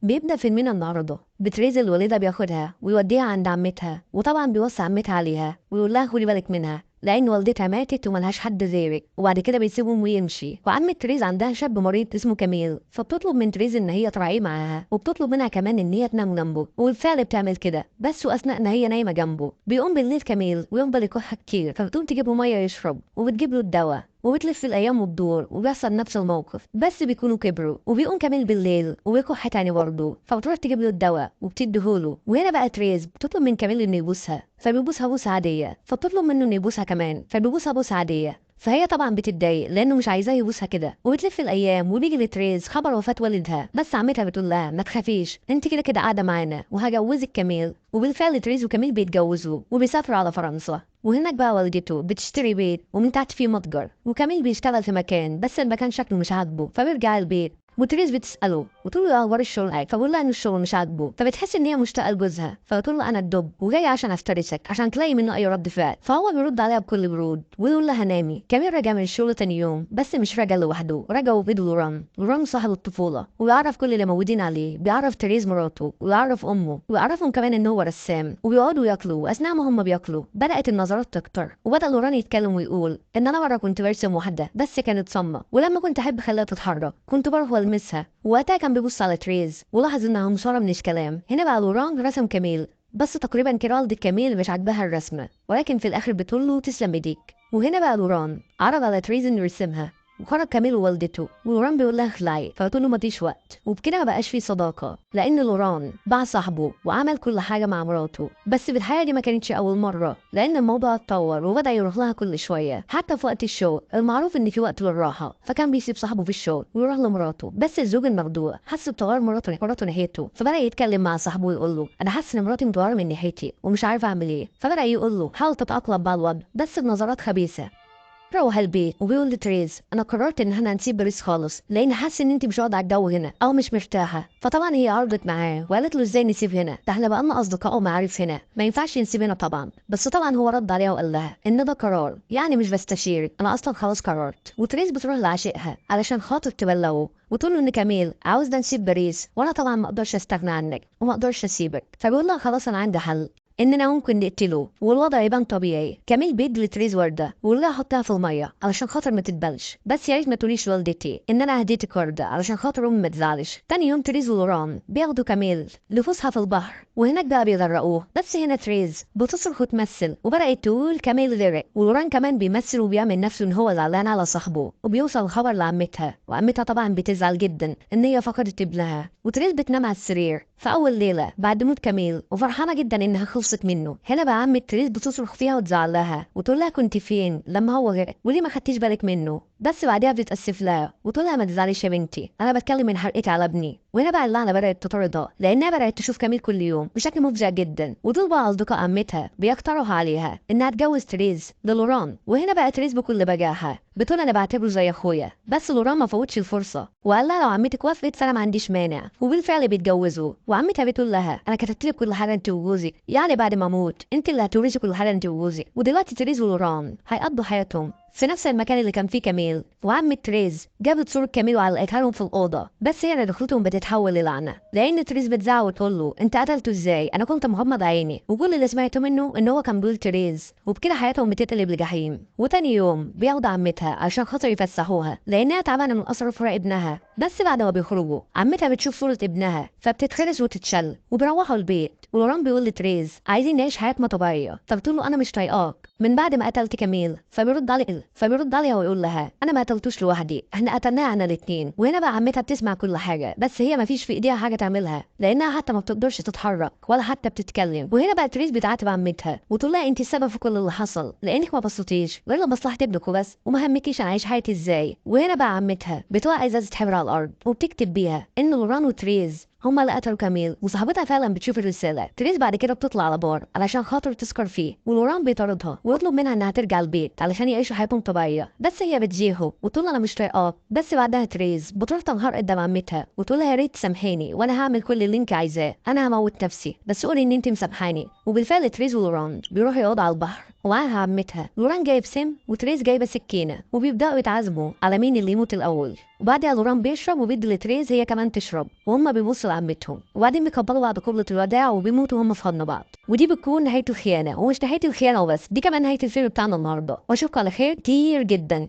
بيبدأ فيلمنا النهارده بتريز الوالدة بياخدها ويوديها عند عمتها، وطبعا بيوصي عمتها عليها ويقول لها خدي بالك منها لأن والدتها ماتت وملهاش حد غيرك، وبعد كده بيسيبهم ويمشي. وعمة تريز عندها شاب مريض اسمه كميل، فبتطلب من تريز ان هي تراعيه معاها، وبتطلب منها كمان ان هي تنام جنبه، وبالفعل بتعمل كده. بس واثناء ان هي نايمه جنبه بيقوم بالليل كميل ويفضل يكح كتير، فبتقوم تجيب له ميه يشرب وبتجيب له الدواء، وبتلف الايام وتدور وبيحصل نفس الموقف بس بيكونوا كبروا. وبيقوم كميل بالليل وبيكح تاني برضه، فبتروح تجيب له الدواء وبتديهوله. وهنا بقى تريز بتطلب من كميل انه يبوسها، فبيبوسها بوسه عاديه، فبتطلب منه انه يبوسها كمان، فبيبوسها بوسه عاديه. فهي طبعا بتتضايق لانه مش عايزاه يبوسها كده. وبتلف الايام وبيجي لتريز خبر وفاه والدها، بس عمتها بتقول لها ما تخافيش، انت كده كده قاعده معانا وهجوزك كميل. وبالفعل تريز وكميل بيتجوزوا وبيسافروا على فرنسا. وهناك بقى والدته بتشتري بيت ومن تحت فيه متجر، وكميل بيشتغل في مكان بس المكان شكله مش عاجبه، فبيرجع البيت وتريز بتسأله وتقول له اخبار الشغل معاك، فبقول لها ان الشغل مش عاجبه، فبتحس ان هي مشتاقه لجوزها، فتقول له انا الدب وجاي عشان افترسك عشان تلاقي منه اي رد فعل. فهو بيرد عليها بكل برود ويقول لها نامي. كميل راجع من الشغل تاني يوم، بس مش راجع لوحده، راجع وبيده لوران صاحب الطفوله، ويعرف كل اللي موجودين عليه، بيعرف تريز مراته ويعرف امه ويعرفهم كمان ان هو رسام. وبيقعدوا ياكلوا، واثناء ما هم بياكلوا بدات النظرات تكتر، وبدا لوران يتكلم ويقول ان انا مره كنت برسم واحده بس كانت صامه، ولما كنت احب اخليها تتحرك كنت بروح والمسها. وقتها كان بيبص على تريز ولاحظ انها مصوره من الكلام. هنا بقى لوران رسم كميل، بس تقريبا كده والدة كميل مش عاجباها الرسمه، ولكن في الاخر بتقول له تسلم ايديك. وهنا بقى لوران عرض على تريز انه يرسمها، وخرج كميل ووالدته، ولوران بيقول لها اخلعي، فبتقول له مفيش وقت. وبكده ما بقاش في صداقه، لان لوران باع صاحبه وعمل كل حاجه مع مراته. بس في الحقيقه دي ما كانتش اول مره، لان الموضوع اتطور وبدا يروح لها كل شويه. حتى في وقت الشغل المعروف ان في وقت للراحه، فكان بيسيب صاحبه في الشغل ويروح لمراته. بس الزوج المخدوع حس بتغير مراته ناحيته، فبدا يتكلم مع صاحبه ويقول له انا حاسس ان مراتي متغيره من ناحيتي ومش عارف اعمل ايه. فبدا يقول له حاول تتاقلم مع الوضع بس بنظرات خبيثه. روح البيت وبيقول لتريز انا قررت ان احنا نسيب باريس خالص، لان حاسس ان انت مش واخده على الجو هنا او مش مرتاحه. فطبعا هي عرضت معاه وقالت له ازاي نسيب هنا، ده احنا بقالنا اصدقاء ومعارف هنا، ما ينفعش نسيب هنا طبعا. بس طبعا هو رد عليها وقال لها ان ده قرار، يعني مش بستشيرك، انا اصلا خلاص قررت. وتريز بتروح لعشيقها علشان خاطر تبلغه وتقول له ان كميل عاوز ده نسيب باريس، وانا طبعا ما اقدرش استغنى عنك وما اقدرش اسيبك. فبيقول لها خلاص انا عندي حل، اننا ممكن نقتله والوضع يبان طبيعي. كميل بيدي لتريز ورده ويقول لها حطها في الميه علشان خاطر ما تتبلش، بس يا ريت ما تقوليش لوالدتي ان انا هديتك ورده علشان خاطر امي ما تزعلش. تاني يوم تريز ولوران بياخدوا كميل لفسحه في البحر، وهناك بقى بيغرقوه. بس هنا تريز بتصرخ وتمثل وبدات تقول كميل غرق، ولوران كمان بيمثل وبيعمل نفسه ان هو زعلان على صاحبه. وبيوصل الخبر لعمتها، وعمتها طبعا بتزعل جدا ان هي فقدت ابنها. وتريز بتنام على السرير في اول ليله بعد موت كميل وفرحانه جدا انها خلصت منه. هنا بقى عمة تريز بتصرخ فيها وتزعلها وتقول لها كنت فين لما هو غرق وليه ما خدتيش بالك منه. بس بعدها بتتاسف لها وتقول لها ما تزعليش يا بنتي، انا بتكلم من حرقتي على ابني. وهنا بقى اللعنه بدات تطاردها لانها بدات تشوف كميل كل يوم بشكل مفزع جدا. ودول بقى اصدقاء عمتها بيقترحوا عليها انها تجوز تريز للوران. وهنا بقى تريز بكل بجاحه بتقول انا بعتبره زي اخويا، بس لوران ما فوتش الفرصه وقال لها لو عمتك وافقت فانا ما عنديش مانع. وبالفعل بيتجوزوا، وعمتها بتقول لها انا كتبت لك كل حاجه انت وجوزك، يعني بعد ما اموت انت اللي هتورثي كل حاجه انت وجوزك. ودلوقتي تريز ولوران هيقضوا حياتهم في نفس المكان اللي كان فيه كميل. وعمة تريز جابت صورة كميل وعلقتها لهم في الأوضة، بس هي دخلتهم بتتحول للعنة، لأن تريز بتزعق وتقول له أنت قتلته إزاي؟ أنا كنت مغمض عيني، وكل اللي سمعته منه إن هو كان بيقول تريز. وبكده حياتهم بتتقلب لجحيم. وتاني يوم بياخدوا عمتها عشان خاطر يفسحوها لأنها تعبانة من أثر فراق ابنها. بس بعد ما بيخرجوا عمتها بتشوف صورة ابنها فبتتخرس وتتشل، وبيروحوا البيت. ولوران بيقول لتريز عايزين نعيش حياتنا طبيعية، فبتقول له أنا مش طايقاك من بعد ما قتلت كميل. فبيرد عليها ويقول لها انا ما قتلتوش لوحدي، احنا قتلناه انا الاثنين. وهنا بقى عمتها بتسمع كل حاجه، بس هي ما فيش في ايديها حاجه تعملها لانها حتى ما بتقدرش تتحرك ولا حتى بتتكلم. وهنا بقى تريز بتعاتب عمتها وتقول لها انت السبب في كل اللي حصل، لانك ما بصيتيش غير لمصلحه ابنك وبس وما همكيش انا عايش حياتي ازاي. وهنا بقى عمتها بتوقع ازازه حبر على الارض وبتكتب بيها ان لوران وتريز هما اللي قتلوا كميل. وصاحبتها فعلا بتشوف الرساله. تريز بعد كده بتطلع على بار علشان خاطر تسكر فيه، ولوران بيطاردها ويطلب منها انها ترجع البيت علشان يعيشوا حياتهم طبيعيه، بس هي بتجيهه وتقول انا مش طايقاك. بس بعدها تريز بتروح تنهار قدام عمتها وتقول لها يا ريت تسامحيني وانا هعمل كل اللي انت عايزاه، انا هموت نفسي بس قولي ان انت مسامحاني. وبالفعل تريز ولوران بيروحوا يقعدوا على البحر ومعاها عمتها. لوران جايب سم وتريز جايبة سكينة، وبيبدأوا يتعازموا على مين اللي يموت الأول. وبعدها لوران بيشرب وبيدي لتريز هي كمان تشرب، وهم بيبصوا لعمتهم، وبعدين بيقبلوا بعض قبلة الوداع وبيموتوا هم في حضن بعض. ودي بتكون نهاية الخيانة، ومش نهاية الخيانة وبس، دي كمان نهاية الفيلم بتاعنا النهارده. واشوفكم على خير كتير جدا.